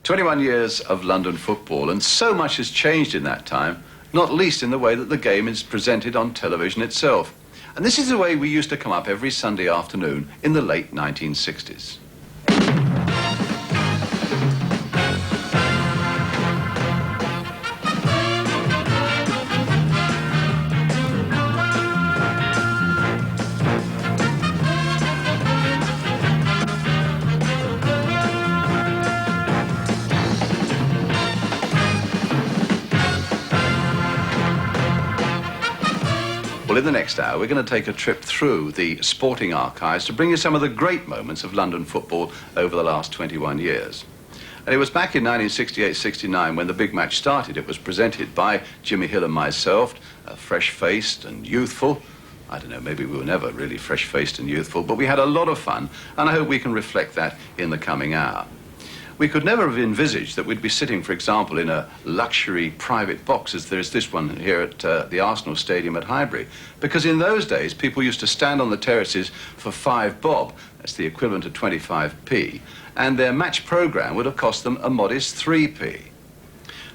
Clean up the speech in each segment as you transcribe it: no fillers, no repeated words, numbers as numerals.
21 years of London football, and so much has changed in that time, not least in the way that the game is presented on television itself. And this is the way we used to come up every Sunday afternoon in the late 1960s. Well, in the next hour, we're going to take a trip through the sporting archives to bring you some of the great moments of London football over the last 21 years. And it was back in 1968-69 when the big match started. It was presented by Jimmy Hill and myself, fresh-faced and youthful. I don't know, maybe we were never really fresh-faced and youthful, but we had a lot of fun, and I hope we can reflect that in the coming hour. We could never have envisaged that we'd be sitting, for example, in a luxury private box, as there's this one here at the Arsenal Stadium at Highbury, because in those days, people used to stand on the terraces for 5 bob, that's the equivalent of 25p, and their match programme would have cost them a modest 3p.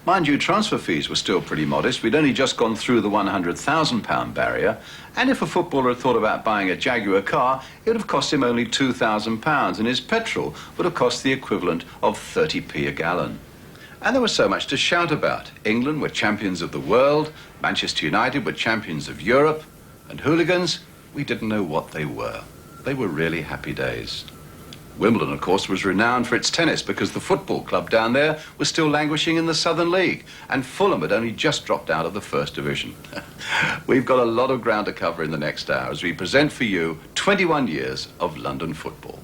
Mind you, transfer fees were still pretty modest. We'd only just gone through the £100,000 barrier, and if a footballer had thought about buying a Jaguar car, it would have cost him only £2,000, and his petrol would have cost the equivalent of 30p a gallon. And there was so much to shout about. England were champions of the world, Manchester United were champions of Europe, and hooligans, we didn't know what they were. They were really happy days. Wimbledon, of course, was renowned for its tennis because the football club down there was still languishing in the Southern League, and Fulham had only just dropped out of the First Division. We've got a lot of ground to cover in the next hour as we present for you 21 years of London football.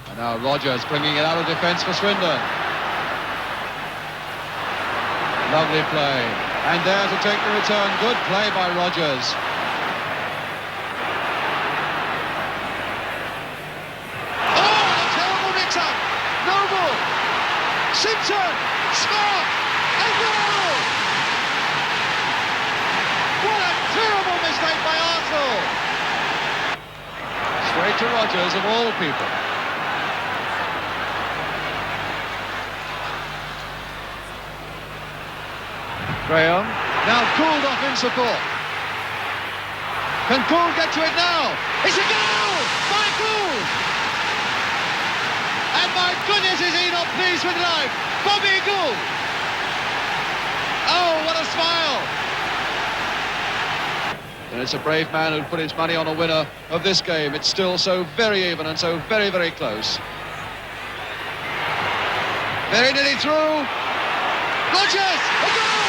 And now Rodgers bringing it out of defence for Swindon. Lovely play. And there to take the return. Good play by Rodgers. Oh, a terrible mix-up. Noble. Simpson. Smart. And goal! What a terrible mistake by Arsenal. Straight to Rodgers, of all people. Graham, now Gould off in support. Can Gould get to it now? It's a goal by Gould! And my goodness, is he not pleased with life? Bobby Gould! Oh, what a smile! And it's a brave man who put his money on a winner of this game. It's still so very even and so very, very close. Very nearly through. Rodgers! A goal!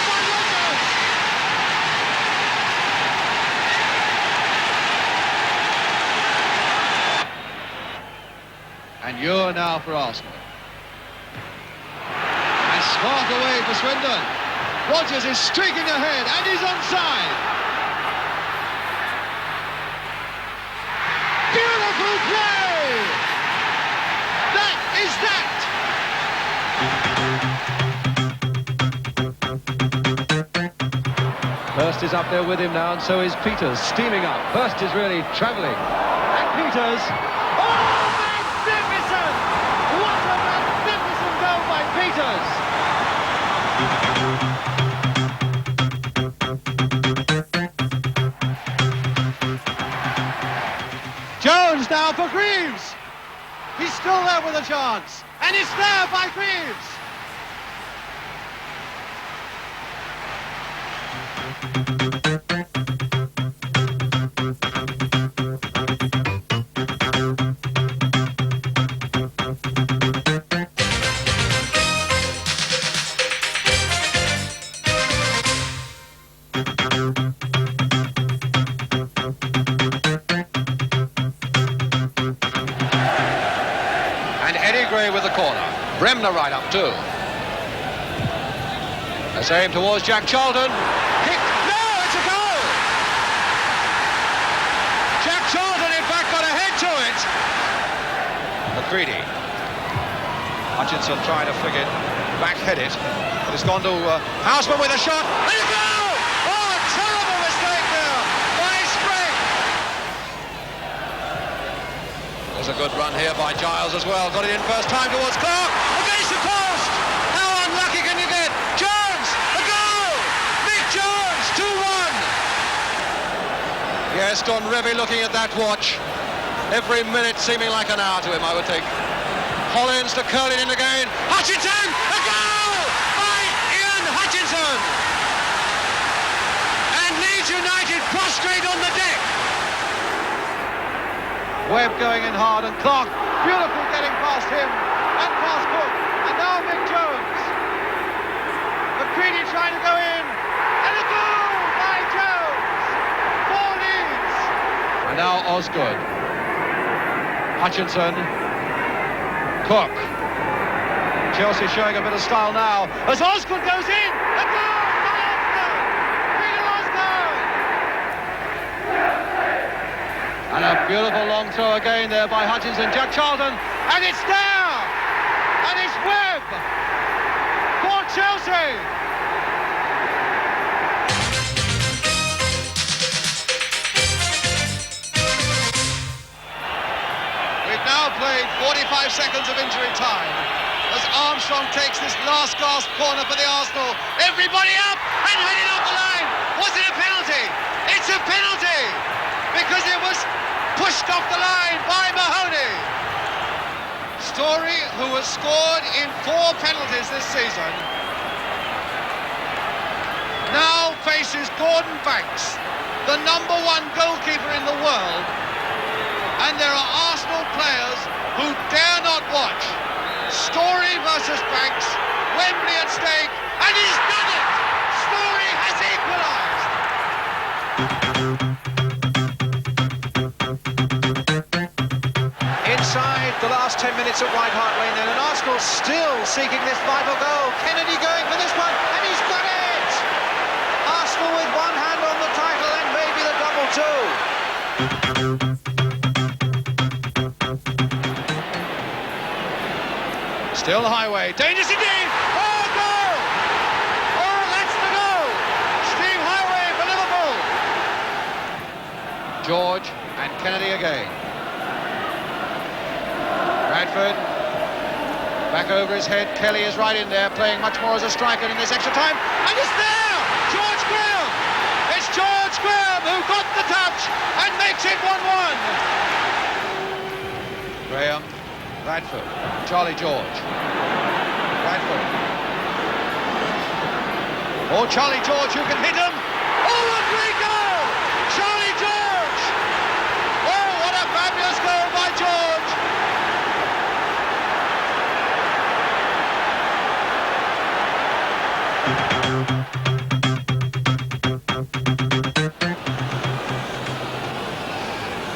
And you're now for Arsenal. And Smart away for Swindon. Rodgers is streaking ahead and he's onside. Beautiful play! That is that! Hurst is up there with him now, and so is Peters, steaming up. Hurst is really travelling. And Peters... Jones now for Greaves. He's still there with a chance. And it's there by Greaves. Bremner right up too. Let's aim towards Jack Charlton. Hit. No, it's a goal! Jack Charlton, in fact, got a head to it. McCready. Hutchinson trying to flick it, backhead it, but it's gone to Houseman with a shot. And a goal! was a good run here by Giles as well. Got it in first time towards Clark. Against the post! How unlucky can you get? Jones! A goal! Mick Jones! 2-1! Yes, Don Revie looking at that watch. Every minute seeming like an hour to him, I would think. Hollins to curl it in again. Hutchinson! A goal! By Ian Hutchinson! And Leeds United prostrate on the deck. Webb going in hard, and Clark, beautiful getting past him and past Cook, and now Mick Jones. McCready trying to go in, and a goal by Jones for Leeds. And now Osgood, Hutchinson, Cook. Chelsea showing a bit of style now as Osgood goes in. A goal by Osgood. Peter Osgood. And a beautiful long throw again there by Hutchinson. Jack Charlton, and it's there! And it's Webb for Chelsea! We've now played 45 seconds of injury time as Armstrong takes this last gasp corner for the Arsenal. Everybody up and heading up the line! Was it a penalty? It's a penalty! Because it was pushed off the line by Mahoney. Story, who has scored in 4 penalties this season, now faces Gordon Banks, the #1 goalkeeper in the world, and there are Arsenal players who dare not watch. Story versus Banks, Wembley at stake, and he's done it! Story has equalised! Inside the last 10 minutes at White Hart Lane then, and Arsenal still seeking this vital goal. Kennedy going for this one, and he's got it! Arsenal with one hand on the title and maybe the double too. Still Highway, dangerous indeed! Oh, goal! Oh, that's the goal! Steve Highway for Liverpool! George and Kennedy again. Bradford, back over his head. Kelly is right in there, playing much more as a striker in this extra time. And it's there! George Graham! It's George Graham who got the touch and makes it 1-1. Graham, Bradford, Charlie George. Bradford. Oh, Charlie George, who can hit him. Oh, a great goal! Charlie George! Oh, what a fabulous goal by George!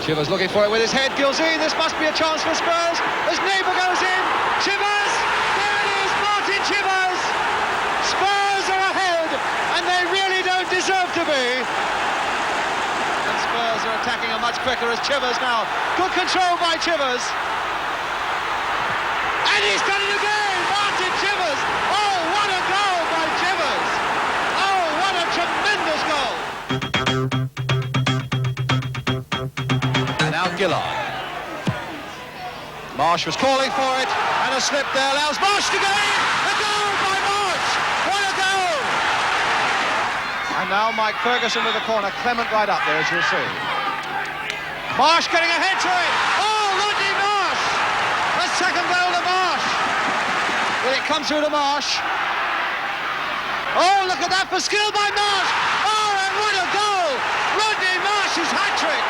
Chivers looking for it with his head. Gilsey, this must be a chance for Spurs as Neighbour goes in. Chivers, there it is, Martin Chivers. Spurs are ahead, and they really don't deserve to be. And Spurs are attacking it much quicker as Chivers now. Good control by Chivers. And he's done it again, Martin Chivers. Oh, what a goal by Chivers. Oh, what a tremendous goal. Now Gillard. Marsh was calling for it, and a slip there allows Marsh to go in. A goal by Marsh. What a goal! And now Mike Ferguson with the corner. Clement right up there, as you'll see. Marsh getting ahead to it. Oh, Rodney Marsh! A second goal to Marsh. Will it come through to Marsh? Oh, look at that for skill by Marsh. Oh, and what a goal! Rodney Marsh's hat-trick.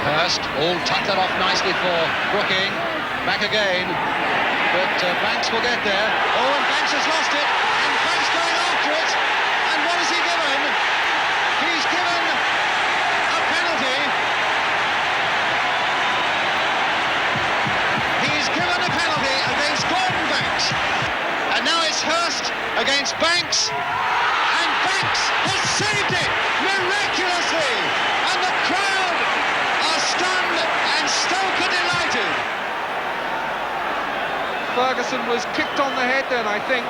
Hurst, all tucked that off nicely for Brooking. Back again, but Banks will get there. Oh, and Banks has lost it, and Banks going after it. And what has he given? He's given a penalty. He's given a penalty against Gordon Banks. And now it's Hurst against Banks. And Banks has saved it miraculously. And the crowd are stunned and Stoke are delighted. Ferguson was kicked on the head then, I think.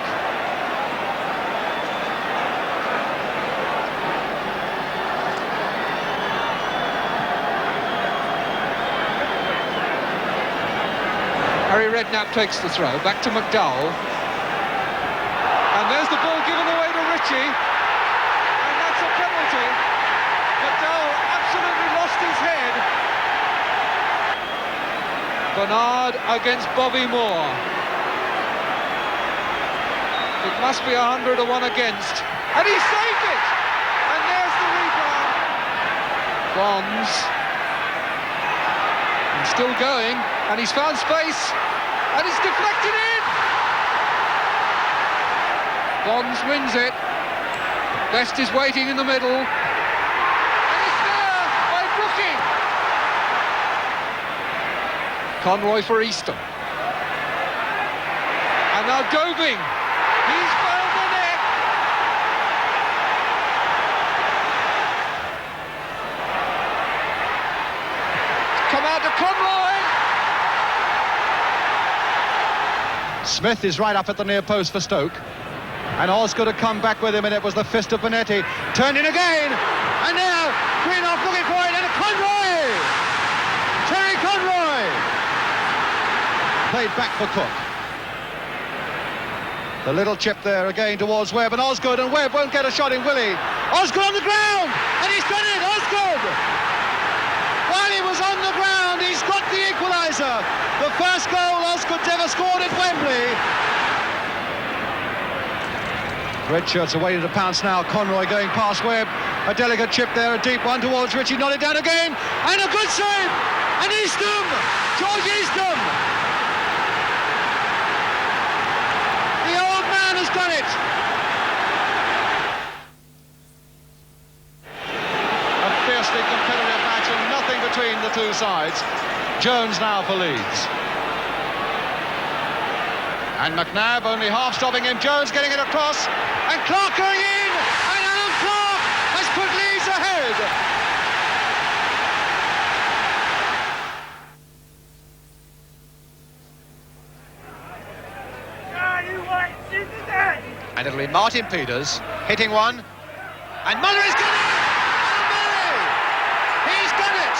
Harry Redknapp takes the throw, back to McDowell. And there's the ball given away to Ritchie. And that's a penalty. McDowell absolutely lost his head. Bernard against Bobby Moore. It must be 100 to 1 against. And he saved it! And there's the rebound. Bonds. And still going. And he's found space. And it's deflected in! Bonds wins it. Best is waiting in the middle. And it's there by Brooking. Conroy for Easton. And now Dobing. He's found the net. Come out to Conroy. Smith is right up at the near post for Stoke. And Osgood had come back with him, and it was the fist of Bonetti. Turned in again. And now Greenough looking for it, and Conroy! Terry Conroy! Played back for Cook. The little chip there again towards Webb, and Osgood, and Webb won't get a shot in Willie. Osgood on the ground, and he's done it, Osgood! While he was on the ground, he's got the equaliser. The first goal Osgood's ever scored at Wembley. Red shirts are waiting to pounce now. Conroy going past Webb. A delicate chip there, a deep one towards Ritchie, not it down again, and a good save! And Eastham! George Eastham! The old man has done it! A fiercely competitive match and nothing between the two sides. Jones now for Leeds. And McNabb only half stopping him. Jones getting it across. And Clark going in! And Alan Clark has put Leeds ahead! And it'll be Martin Peters hitting one. And Mullery's got it! Alan Mullery! He's done it!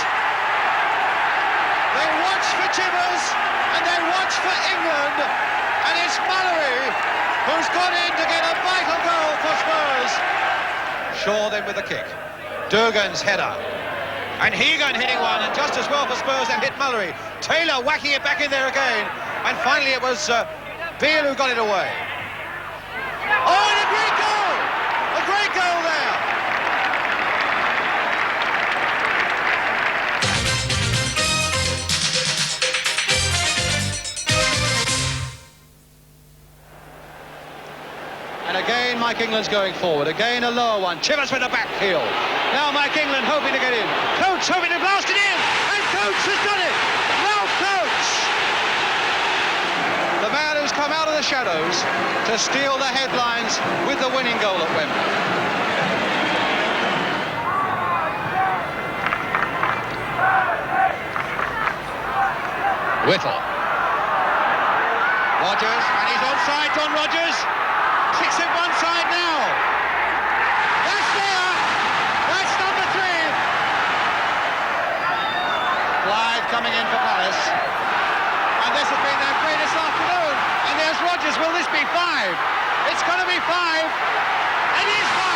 They watch for Chivers and they watch for England. And it's Mullery who's gone in to get a vital goal for Spurs. Shaw then with the kick. Dugan's header. And Hegan hitting one, and just as well for Spurs that hit Mullery. Taylor whacking it back in there again. And finally it was Beale who got it away. Oh, and a great goal! A great goal there! And again, Mike England's going forward. Again, a lower one. Chivers with a back heel. Now Mike England hoping to get in. Coates hoping to blast it in. And Coates has done it. Ralph Coates. The man who's come out of the shadows to steal the headlines with the winning goal at Wembley. Whittle. Rodgers, and he's onside, John Rodgers. Kicks it one side now. That's there. That's number 3. Blythe coming in for Palace. And this has been their greatest afternoon. And there's Rodgers. Will this be 5? It's going to be 5. It is 5.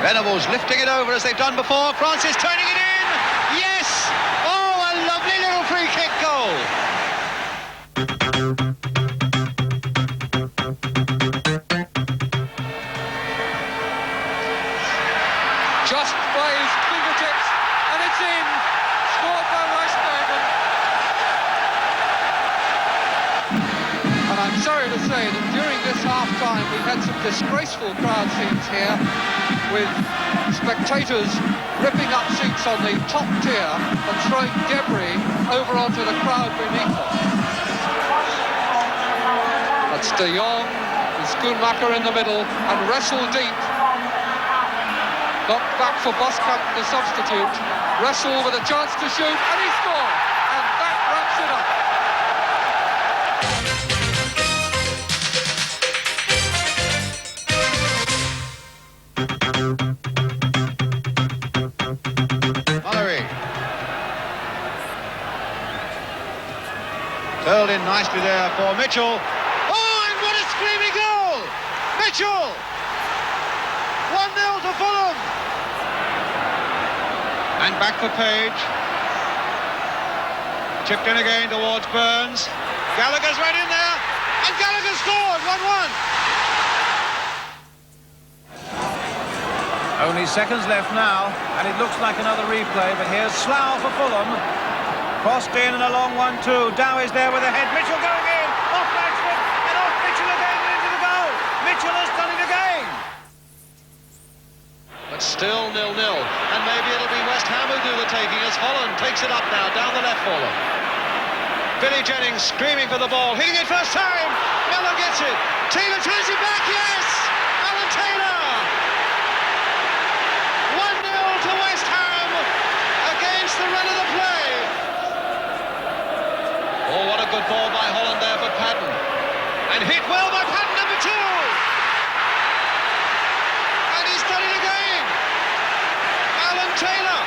Venables lifting it over as they've done before. Francis turning it in. Yes! Oh, a lovely little free kick goal. Just plays say that during this half-time we've had some disgraceful crowd scenes here, with spectators ripping up seats on the top tier and throwing debris over onto the crowd beneath them. That's De Jong and Schoonmaker in the middle, and Wrestle deep. Knocked back for Boskamp, the substitute. Wrestle with a chance to shoot, and he scored! And that wraps it up. Mullery. Curled in nicely there for Mitchell. Oh, and what a screaming goal! Mitchell! 1-0 to Fulham. And back for Page. Chipped in again towards Burns. Gallagher's right in there. And Gallagher scored! 1-1. Only seconds left now, and it looks like another replay, but here's Slough for Fulham. Crossed in and a long 1-2. Dow is there with a head. Mitchell going in. Off Rashford, and off Mitchell again and into the goal. Mitchell has done it again. But still 0-0. And maybe it'll be West Ham who do the taking as Holland takes it up now, down the left for them. Billy Jennings screaming for the ball, hitting it first time. Miller gets it. Taylor turns it back, yes! Alan Taylor! 1-0 to West Ham against the run of the play. Oh, what a good ball by Holland there for Patton. And hit well by Patton, number 2. And he's done it again. Alan Taylor.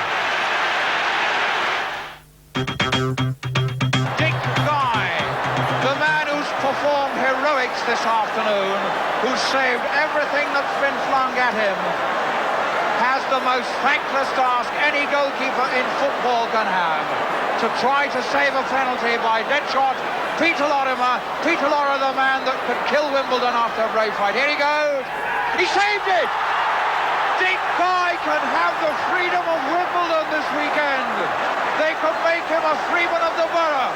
Dick Guy, the man who's performed heroics this afternoon, who's saved everything that's been flung at him, has the most thankless task any goalkeeper in football can have. To try to save a penalty by dead shot, Peter Lorimer. Peter Lorimer, the man that could kill Wimbledon after a brave fight. Here he goes. He saved it. Dick Guy can have the freedom of Wimbledon this weekend. They could make him a freeman of the borough.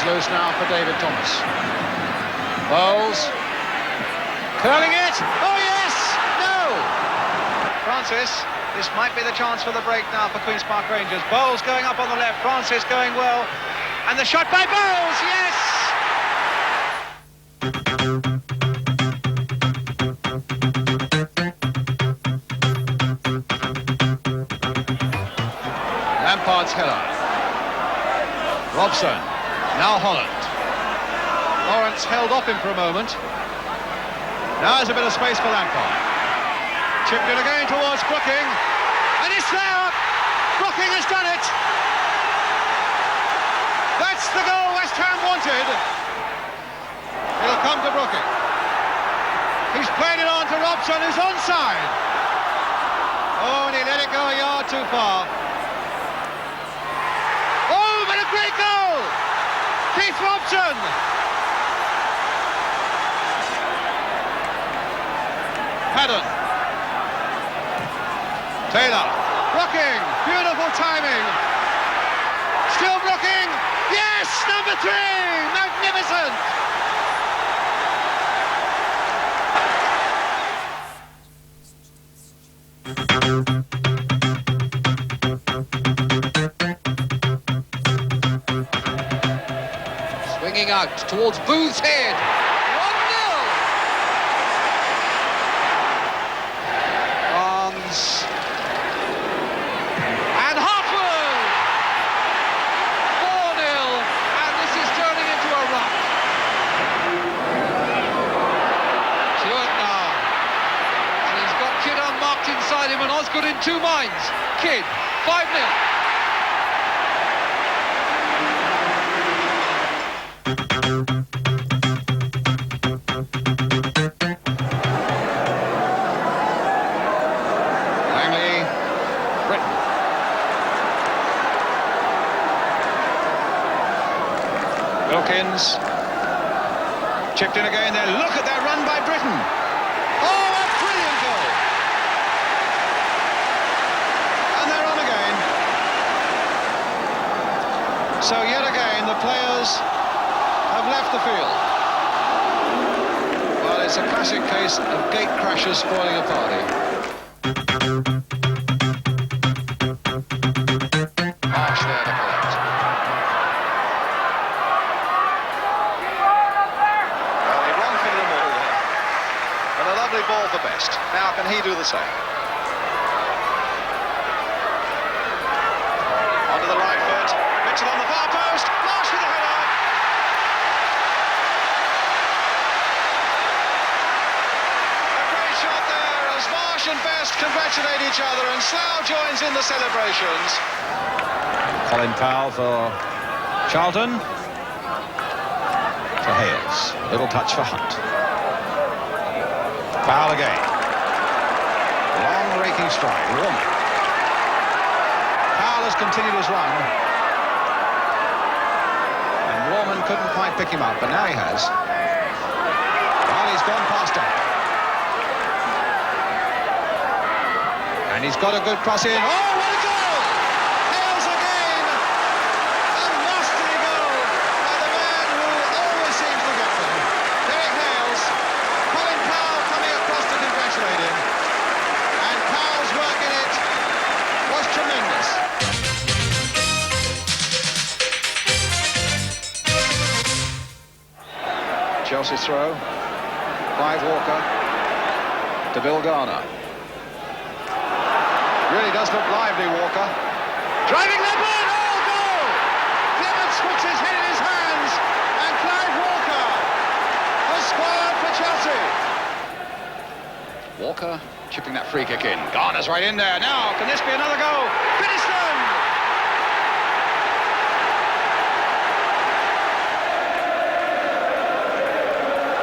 Loose now for David Thomas. Bowles. Curling it. Oh, yes! No! Francis, this might be the chance for the break now for Queen's Park Rangers. Bowles going up on the left. Francis going well. And the shot by Bowles, yes! Lampard's header. Robson. Now Holland. Lawrence held off him for a moment. Now there's a bit of space for Lampard. Chipped it again towards Brooking. And it's there! Brooking has done it! That's the goal West Ham wanted. It'll come to Brooking. He's played it on to Robson, who's onside. Oh, and he let it go a yard too far. Oh, but a great goal! Keith Robson! Paddon. Taylor. Brooking. Beautiful timing. Still Brooking. Yes! Number 3! Magnificent! Swinging out towards Booth's head. 1-0! Barnes. And Hartford! 4-0, and this is turning into a run. Stewart now. And he's got Kidd unmarked inside him, and Osgood in 2 minds. Kidd, 5-0. Watkins. Chipped in again there. Look at that run by Britain. Oh, a brilliant goal. And they're on again. So yet again, the players have left the field. Well, it's a classic case of gate crashers spoiling a party. Marsh there to collect. Well, he wrong-footed them all there. And a lovely ball for Best. Now can he do the same? Onto the right foot. Mitchell on the far post. Marsh with the header. A great shot there as Marsh and Best congratulate each other, and Slough joins in the celebrations. Colin Powell for Charlton. For Hales. Little touch for Hunt. Powell again. Long raking strike. Warmer. Powell has continued his run. And Warman couldn't quite pick him up, but now he has. Well, he's gone past him. And he's got a good cross in. Oh, what a goal! Hales again! A masterly goal by the man who always seems to get them. Derek Hales. Colin Powell coming across to congratulate him. And Powell's work in it was tremendous. Chelsea's throw. Clive Walker to Bill Garner. Really does look lively, Walker. Driving Leopard! Oh, goal! Clements puts his head in his hands, and Clive Walker has scored for Chelsea. Walker chipping that free kick in. Garner's right in there. Now, can this be another goal? Finiston!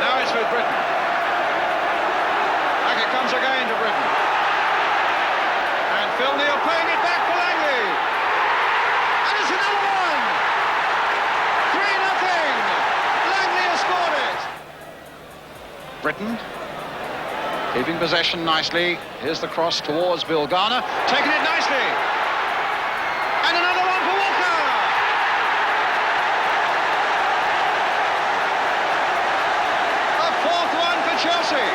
Now it's with Britain. Back it comes again to Britain. And Phil Neal playing it back for Langley. And it's another one. 3-0. Langley has scored it. Britain keeping possession nicely. Here's the cross towards Bill Garner. Taking it nicely. And another one for Walker. A fourth one for Chelsea.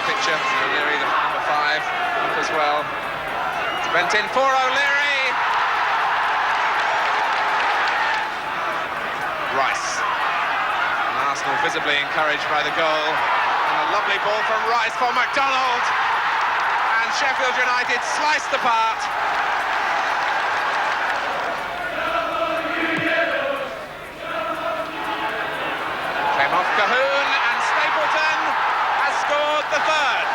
Picture, O'Leary, the number 5, up as well. It's bent in for O'Leary. Rice. And Arsenal visibly encouraged by the goal. And a lovely ball from Rice for McDonald. And Sheffield United sliced apart. Came off Cahoon, and Stapleton scored the third.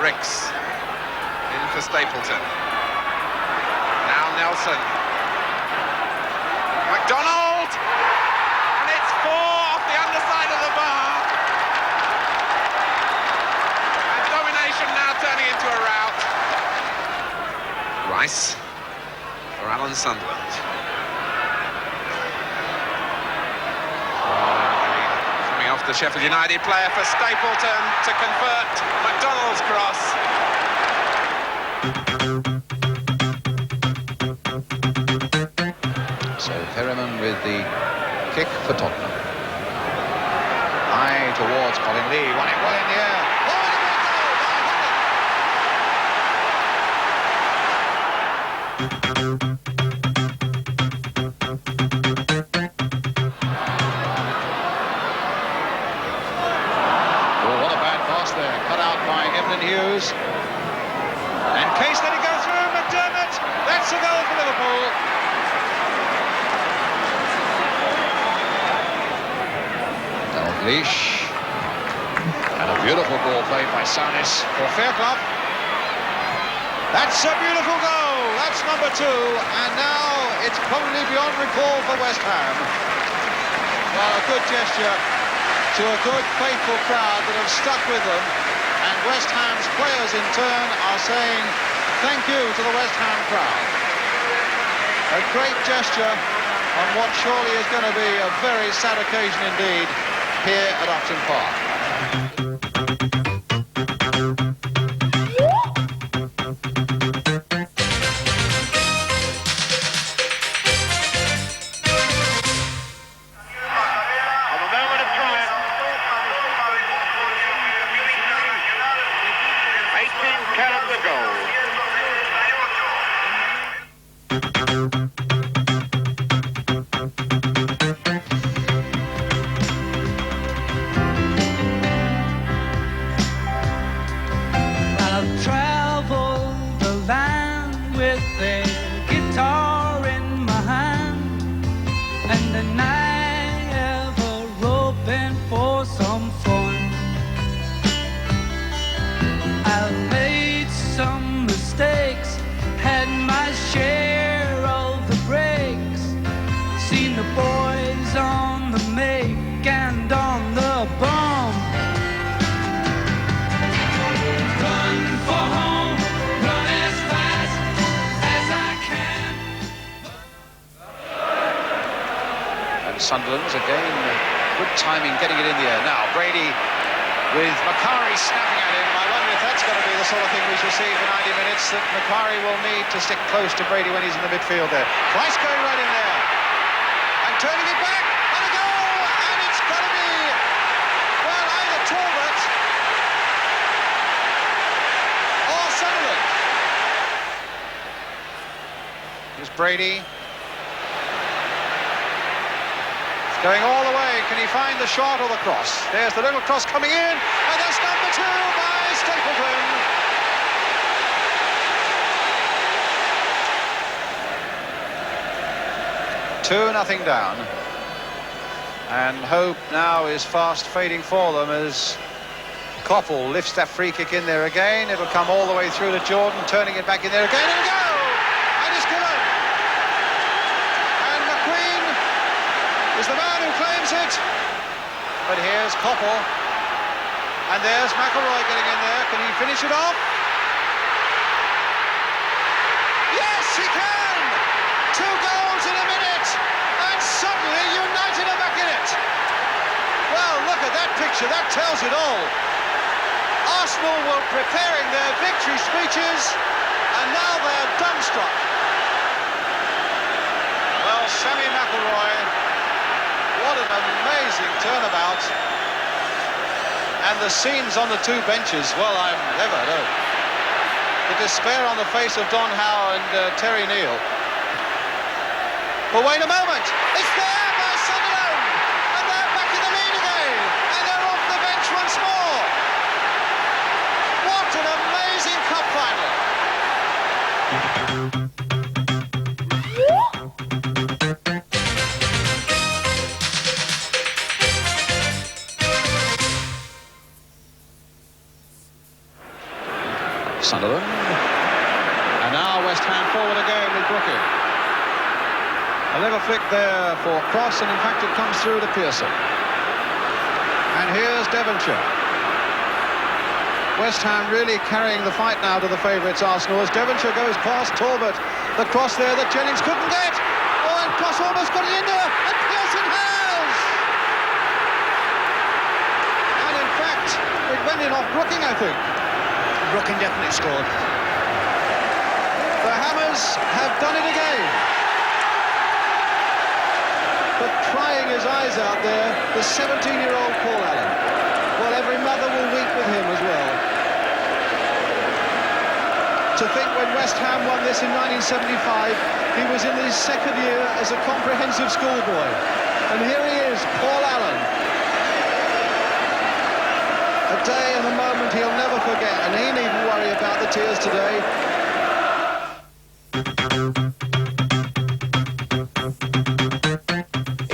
Ricks in for Stapleton. Now Nelson. McDonald! And it's 4 off the underside of the bar. And domination now turning into a rout. Rice for Alan Sunderland. Off the Sheffield United player for Stapleton to convert McDonald's cross. So Perryman with the kick for Tottenham. High towards Colin Lee. Won it well in the air. Hughes. And Case let it go through. McDermott. That's a goal for Liverpool. Dalglish. And a beautiful ball played by Sanis for Fairclough. That's a beautiful goal. That's number 2. And now it's probably beyond recall for West Ham. Well, a good gesture to a good, faithful crowd that have stuck with them. And West Ham's players in turn are saying thank you to the West Ham crowd. A great gesture on what surely is going to be a very sad occasion indeed here at Upton Park. Sunderland's again, good timing getting it in the air. Now Brady with Macari snapping at him. I wonder if that's going to be the sort of thing we shall see for 90 minutes, that Macari will need to stick close to Brady when he's in the midfield there. Price going right in there and turning it back, and a goal, and it's going to be, well, either Talbot or Sunderland. Here's Brady. Going all the way. Can he find the shot or the cross? There's the little cross coming in, and that's number 2 by Stapleton. 2-0 down. And hope now is fast fading for them as Koppel lifts that free kick in there again. It'll come all the way through to Jordan, turning it back in there again, and a goal! And it's given. And McQueen is the man who claims it. But here's Koppel. And there's McElroy getting in there. Can he finish it off? Yes, he can! 2 goals in a minute. And suddenly United are back in it. Well, look at that picture. That tells it all. Arsenal were preparing their victory speeches, and now they're dumbstruck. Well, Sammy McElroy, what an amazing turnabout. And the scenes on the 2 benches, well, I've never known. The despair on the face of Don Howe and Terry Neal. But wait a moment, it's there by Sunderland, and they're back in the lead again, and they're off the bench once more. What an amazing cup final. Sunderland, and now West Ham forward again with Brookie. A level flick there for Cross, and in fact it comes through to Pearson. And here's Devonshire. West Ham really carrying the fight now to the favourites Arsenal as Devonshire goes past Talbot. The cross there that Jennings couldn't get. Oh, and Cross almost got it in there, and Pearson has! And in fact, it went in off Brooking, I think. Brooking definitely scored. The Hammers have done it again. But crying his eyes out there, the 17-year-old Paul Allen. Well, every mother will weep with him as well. To think when West Ham won this in 1975, he was in his 2nd year as a comprehensive schoolboy. And here he is, Paul Allen. A day and a moment he'll never forget, and he needn't worry about the tears today.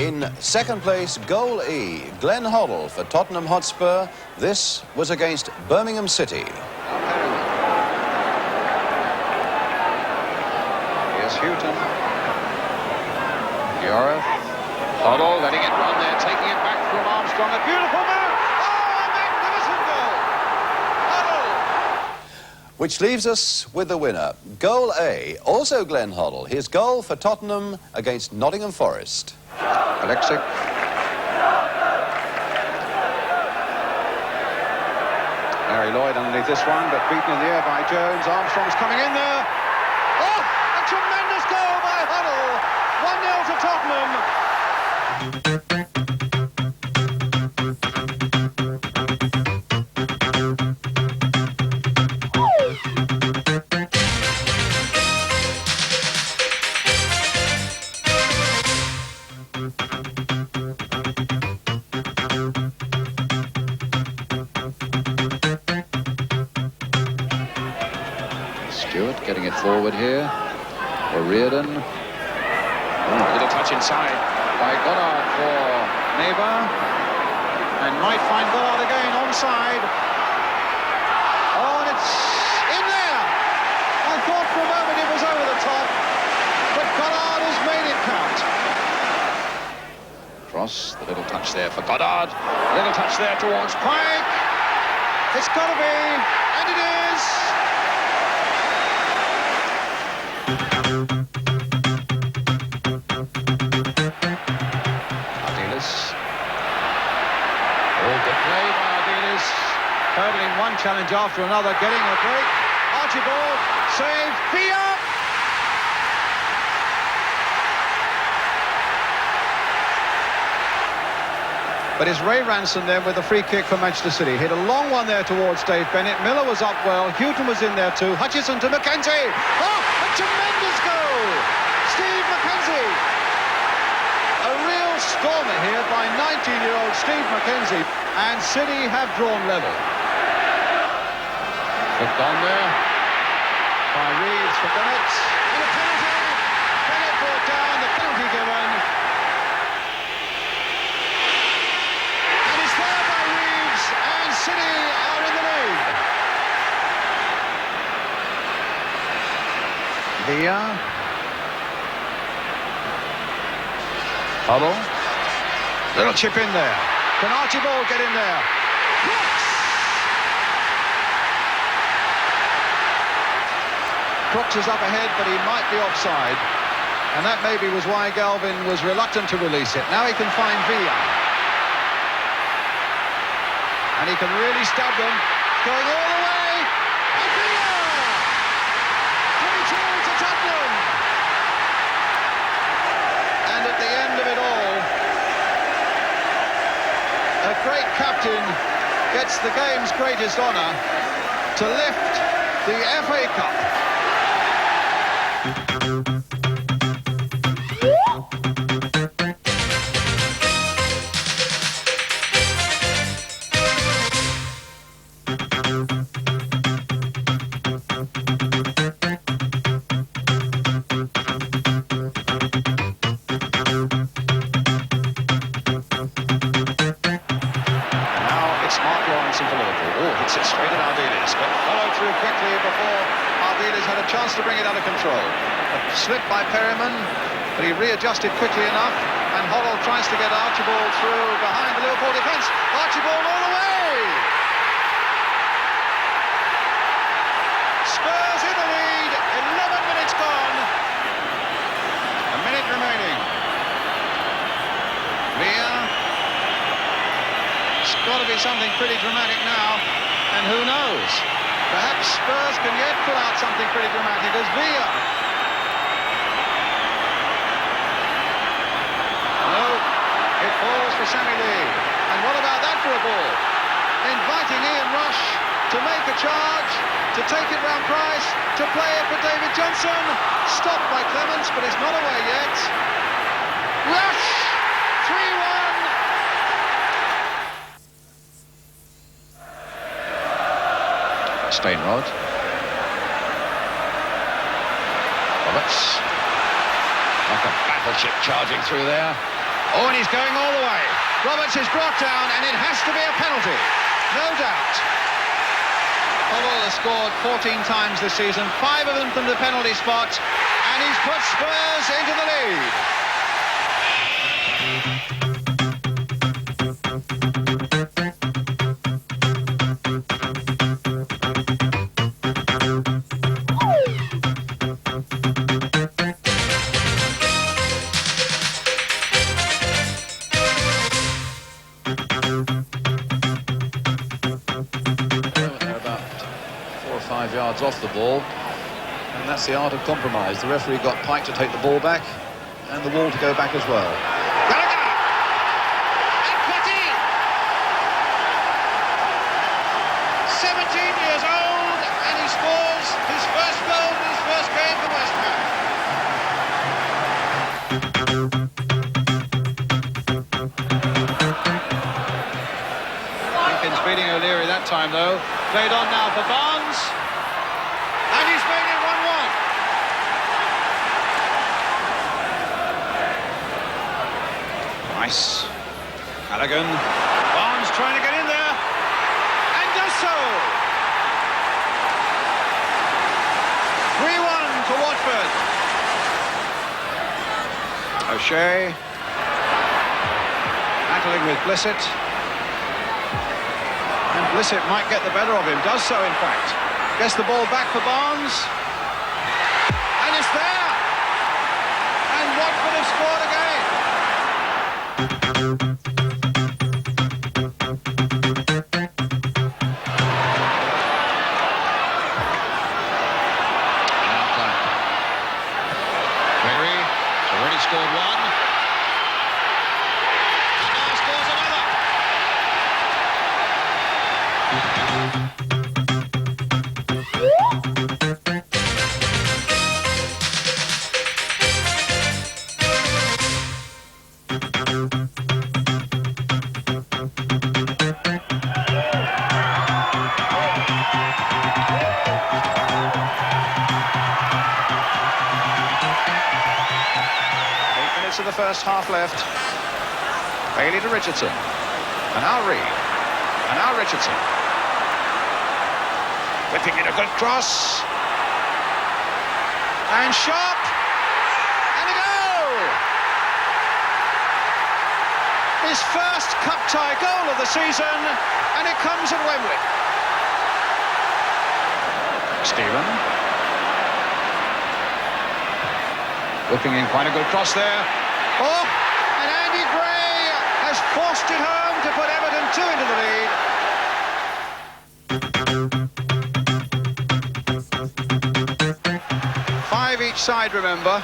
In 2nd place, Goal E, Glenn Hoddle for Tottenham Hotspur. This was against Birmingham City. Here's Houghton. Yoreth. Hoddle letting it run there, taking it back from Armstrong. A beautiful move! Oh, a magnificent goal! What a Which leaves us with the winner. Goal A, also Glenn Hoddle. His goal for Tottenham against Nottingham Forest. Alexic. Larry Lloyd underneath this one, but beaten in the air by Jones. Armstrong's coming in there. Oh, a tremendous goal by Hoddle. 1-0 to Tottenham. Stewart getting it forward here. O'Riordan. A little touch inside by Goddard for Neighbour. And might find Goddard again onside. Oh, and it's in there. I thought for a moment it was over the top, but Goddard has made it count. Cross, the little touch there for Goddard. A little touch there towards Pike. It's got to be, and it is. Ardiles. Oh, good play by Ardiles. Hurdling one challenge after another, getting a break. Archibald, save, Villa! But it's Ray Ranson then with the free kick for Manchester City. Hit a long one there towards Dave Bennett. Miller was up well. Houghton was in there too. Hutchison to McKenzie. Oh, a tremendous goal! Steve McKenzie. A real stormer here by 19-year-old Steve McKenzie. And City have drawn level. Put on there. By Reeves for Bennett. And a penalty. Bennett brought down, the penalty given. And it's there by Reeves, and City are in the lead. Villa. Hoddle. Little chip in there. Can Archibald get in there? Crooks! Crooks is up ahead, but he might be offside. And that maybe was why Galvin was reluctant to release it. Now he can find Villa. And he can really stab them. Going all the way. And Villa! 3-2 to Tottenham. And at the end of it all, a great captain gets the game's greatest honour to lift the FA Cup. Hits it straight at Ardiles, but followed through quickly before Ardiles had a chance to bring it under control. A slip by Perryman, but he readjusted quickly enough, and Hoddle tries to get Archibald through behind the Liverpool defence. Archibald all the way! Spurs in the lead, 11 minutes gone. A minute remaining. Villa. It's got to be something pretty dramatic now. And who knows? Perhaps Spurs can yet pull out something pretty dramatic as Villa. No, it falls for Sammy Lee. And what about that for a ball? Inviting Ian Rush to make a charge, to take it round Price, to play it for David Johnson. Stopped by Clements, but it's not away yet. Rush! 3-1. Stainrod. Roberts. Like a battleship charging through there. Oh, and he's going all the way. Roberts is brought down, and it has to be a penalty. No doubt. Hoddle has scored 14 times this season, 5 of them from the penalty spot, and he's put Spurs into the lead. They're about 4 or 5 yards off the ball, and that's the art of compromise. The referee got Pike to take the ball back and the Wall to go back as well. Gallagher! And put in! 17 years old, and he scores his first goal in his first game for West Ham. Jenkins beating O'Leary that time, though. Played on now for Barnes. And he's made it 1-1. Nice. Halligan. Barnes trying to get in there. And does so. 3-1 to Watford. O'Shea. Battling with Blissett. And Blissett might get the better of him. Does so, in fact. Gets the ball back for Barnes. And it's there. And Watford have scored again. Gregory has already scored one. And now scores another. Of the first half left. Bailey to Richardson. And now Reed. And now Richardson. Whipping in a good cross. And Sharp. And a goal! His first cup tie goal of the season, and it comes at Wembley. Stephen. Whipping in quite a good cross there. Oh, and Andy Gray has forced it home to put Everton 2 into the lead. 5 each side, remember.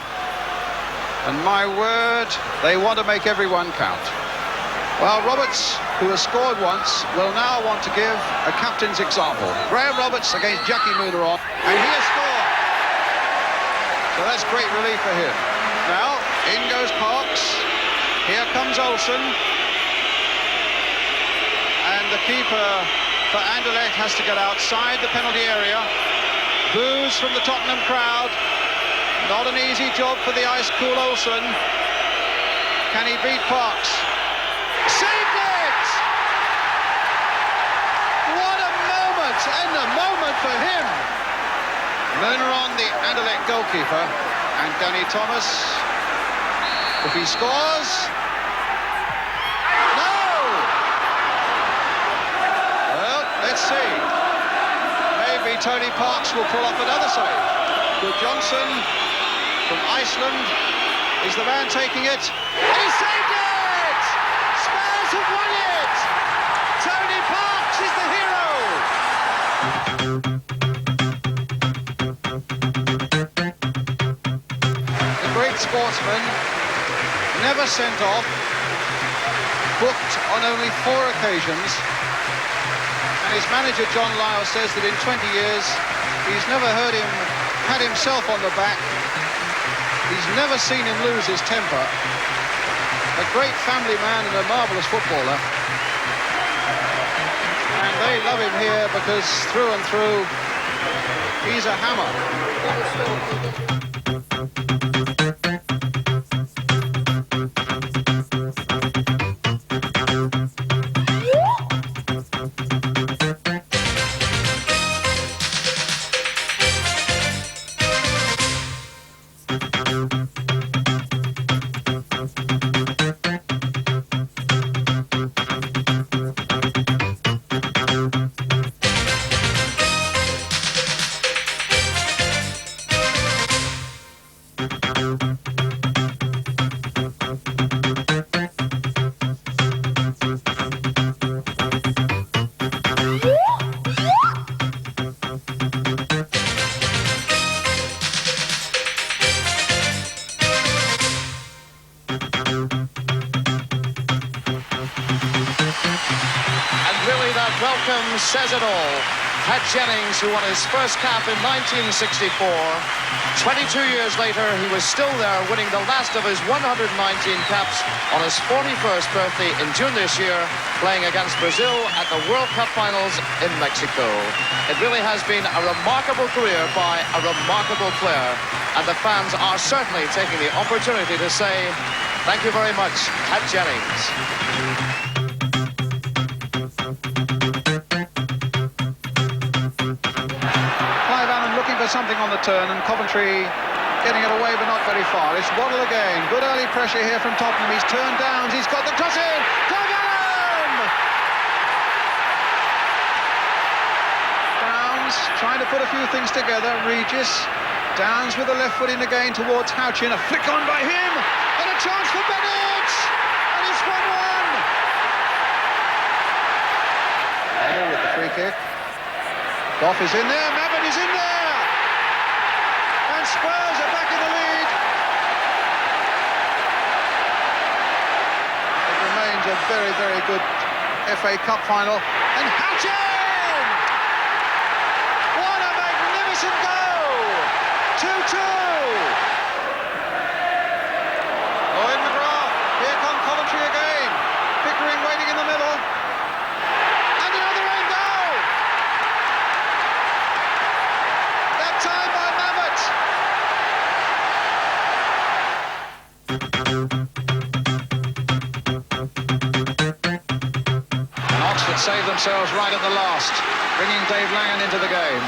And my word, they want to make every one count. Well, Roberts, who has scored once, will now want to give a captain's example. Graham Roberts against Jackie Munaron, and he has scored. So that's great relief for him. Now, in goes Parks. Here comes Olsen. And the keeper for Anderlecht has to get outside the penalty area. Boos from the Tottenham crowd. Not an easy job for the ice-cool Olsen. Can he beat Parks? Saved it! What a moment, and a moment for him. Munaron, the Anderlecht goalkeeper, and Danny Thomas, if he scores, no! Well, let's see. Maybe Tony Parks will pull off another save. Good Johnson from Iceland is the man taking it. And he saved it! Spurs have won it! Tony Parks is the hero! Sportsman, never sent off, booked on only 4 occasions, and his manager John Lyall says that in 20 years he's never heard him pat himself on the back, he's never seen him lose his temper. A great family man and a marvellous footballer, and they love him here because through and through he's a hammer. And really that welcome says it all. Pat Jennings, who won his first cap in 1964. 22 years later, he was still there winning the last of his 119 caps on his 41st birthday in June this year, playing against Brazil at the World Cup finals in Mexico. It really has been a remarkable career by a remarkable player, and the fans are certainly taking the opportunity to say thank you very much, Pat Jennings. Something on the turn, and Coventry getting it away but not very far. It's Waddle again. Good early pressure here from Tottenham. He's turned down. He's got the cross in. Clive Allen! Downs trying to put a few things together. Regis. Downs with the left foot in again towards Houchin. A flick on by him. And a chance for Bennett! And it's 1-1. Waddle with the free kick. Goff is in there. Mabbutt is in there. Spurs are back in the lead. It remains a very, very good FA Cup final. And Houchin! What a magnificent goal! 2-2. Lloyd McGrath. Here come Coventry again. Pickering waiting in the middle. And another end goal! That time by Mabbutt. Save themselves right at the last, bringing Dave Langan into the game.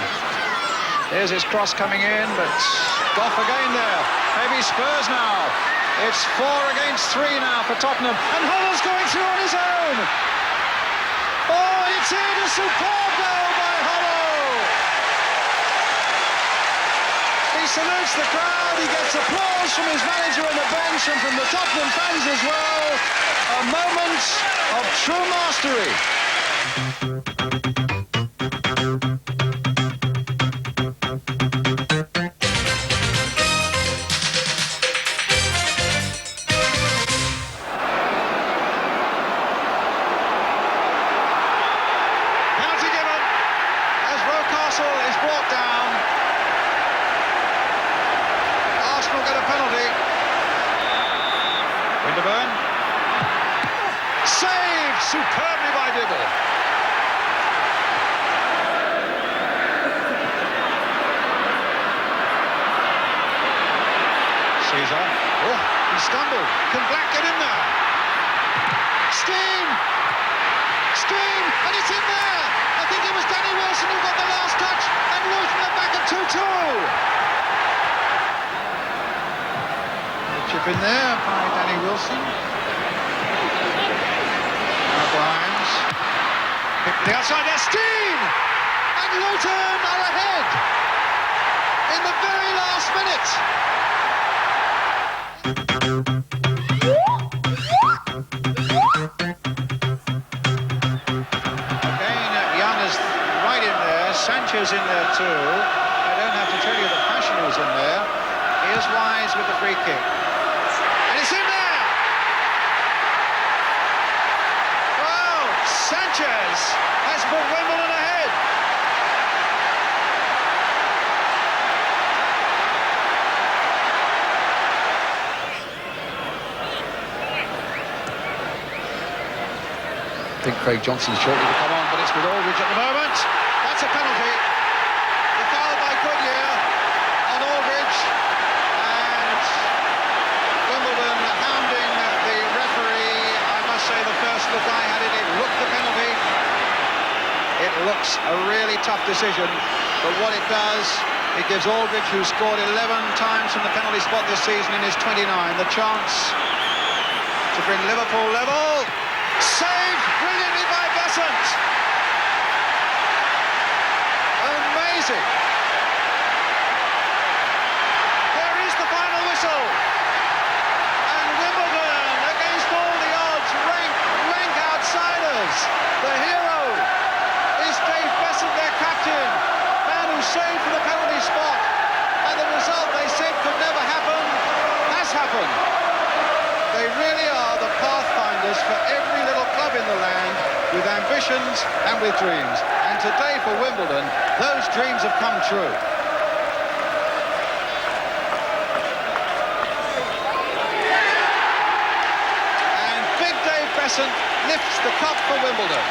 Here's his cross coming in, but Goff again there. Maybe Spurs now. It's 4 against 3 now for Tottenham, and Hoddle's going through on his own. Oh, it's in, a superb goal by Hoddle. He salutes the crowd. He gets applause from his manager on the bench and from the Tottenham fans as well. A moment of true mastery. Penalty given as Rocastle is brought down. Arsenal get a penalty. Winterburn. Saved superbly by Dibble. Caesar. Oh, he stumbled. Can Black get in there? Steen! Steen! And it's in there! I think it was Danny Wilson who got the last touch, and Luton are back at 2-2. Chip in there by Danny Wilson. Grimes. Pick the outside there, Steen! And Luton are ahead in the very last minute. Again, Young is right in there. Sanchez in there too. I don't have to tell you the passion who's in there. Here's Wise with the free kick. And it's in there! Sanchez has put Wimbledon ahead. I think Craig Johnson's shortly to come on, but it's with Aldridge at the moment. That's a penalty. The foul by Goodyear on Aldridge. And Wimbledon hounding the referee. I must say the first look I had it looked the penalty. It looks a really tough decision, but what it does, it gives Aldridge, who scored 11 times from the penalty spot this season in his 29, the chance to bring Liverpool level. Saved brilliantly by Besant. Amazing. There is the final whistle. And Wimbledon, against all the odds, rank outsiders. The hero is Dave Besant, their captain, man who saved from the penalty spot. And the result they said could never happen has happened. They really are the pathfinders for every little club in the land. with ambitions and with dreams. And today for Wimbledon, those dreams have come true. And Big Dave Beasant lifts the cup for Wimbledon.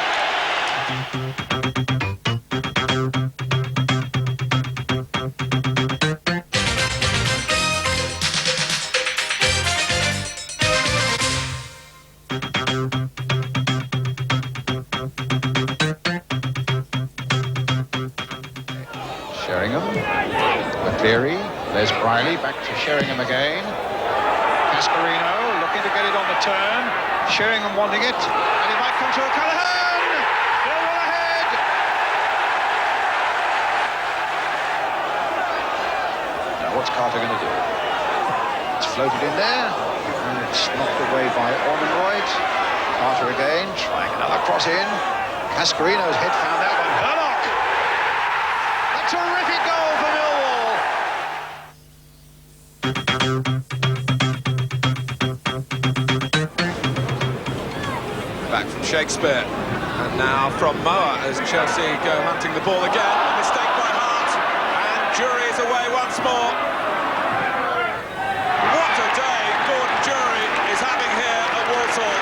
Sheringham, McCleary, Les Briley, back to Sheringham again. Cascarino looking to get it on the turn. Sheringham wanting it, and it might come to O'Callaghan. They're well ahead. Now what's Carter going to do? It's floated in there, and it's knocked away by Ormonroyd. Carter again, trying another cross in. Cascarino's head found that one. Hurlock! A terrific goal for Millwall. Back from Shakespeare. And now from Moa as Chelsea go hunting the ball again. A mistake by Hart. And Jury is away once more. What a day Gordon Jury is having here at Walsall.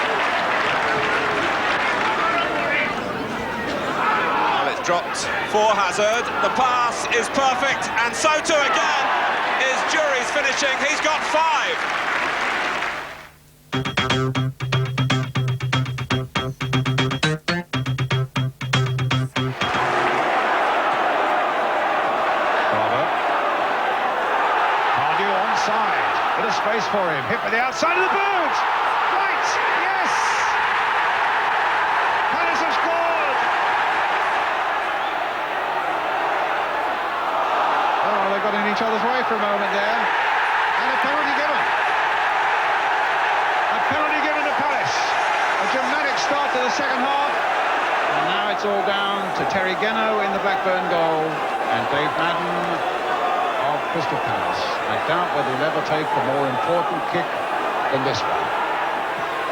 Well, it's dropped for Hazard. The pass is perfect. And so too again is Jury's finishing. He's got 5. Space for him, hit with the outside of the boot! Right, yes! Palace have scored! Oh, they got in each other's way for a moment there. And a penalty given. A penalty given to Palace. A dramatic start to the second half. And now it's all down to Terry Geno in the Blackburn goal and Dave Madden of Crystal Palace. I doubt whether he'll ever take a more important kick than this one.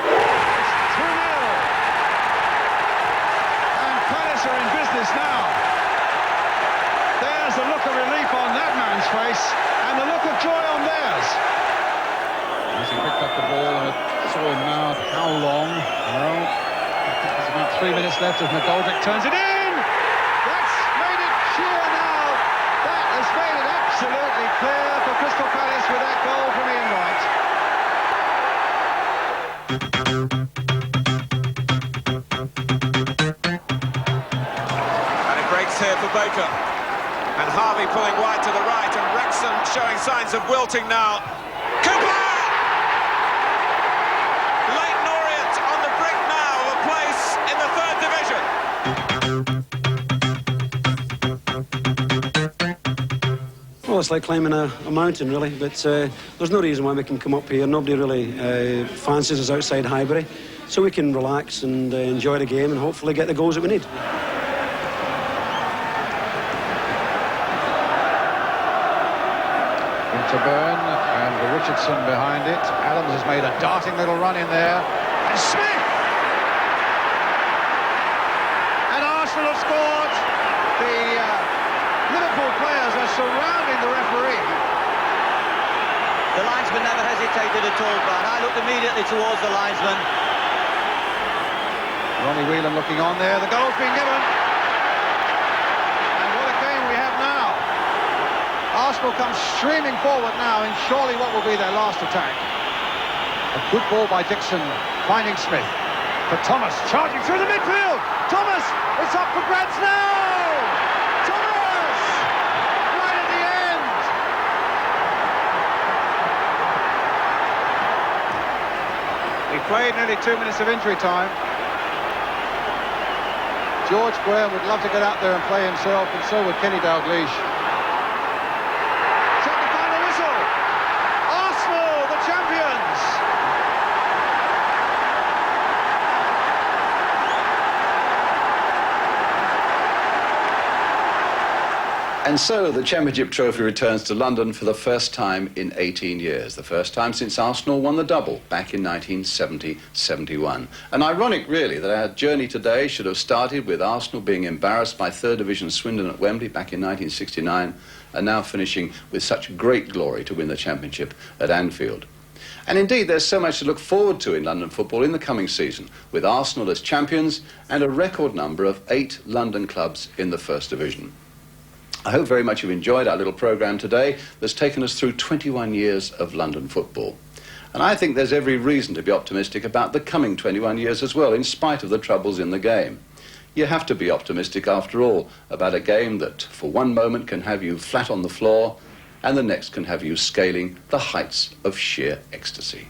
2-0. And Palace are in business now. There's the look of relief on that man's face and the look of joy on theirs. As he picked up the ball and saw him now, how long? Well, I think there's about 3 minutes left as McGoldrick turns it in. That's made it sheer now. That has made it absolutely clear for Crystal Palace with that goal from Ian Wright. And it breaks here for Baker. And Harvey pulling wide to the right, and Wrexham showing signs of wilting now. Cooper! Leighton Orient on the brink now of a place in the 3rd division. Well, it's like climbing a mountain, really, but there's no reason why we can come up here. Nobody really fancies us outside Highbury, so we can relax and enjoy the game and hopefully get the goals that we need. Winterburn and Richardson behind it. Adams has made a darting little run in there. And Smith! And Arsenal have scored. The Liverpool players are surrounding the referee. The linesman never hesitated at all, Brian. I looked immediately towards the linesman. Ronnie Whelan looking on there. The goal's been given. And what a game we have now. Arsenal comes streaming forward now in surely what will be their last attack. A good ball by Dixon, finding Smith. For Thomas, charging through the midfield. Thomas, it's up for grabs now! Thomas! Right at the end! He played nearly 2 minutes of injury time. George Graham would love to get out there and play himself, and so would Kenny Dalglish. Set the final whistle. Arsenal, the champions. And so the Championship trophy returns to London for the first time in 18 years, the first time since Arsenal won the double back in 1970-71. And ironic, really, that our journey today should have started with Arsenal being embarrassed by third division Swindon at Wembley back in 1969, and now finishing with such great glory to win the Championship at Anfield. And indeed, there's so much to look forward to in London football in the coming season, with Arsenal as champions and a record number of 8 London clubs in the First Division. I hope very much you've enjoyed our little programme today that's taken us through 21 years of London football. And I think there's every reason to be optimistic about the coming 21 years as well, in spite of the troubles in the game. You have to be optimistic, after all, about a game that for one moment can have you flat on the floor and the next can have you scaling the heights of sheer ecstasy.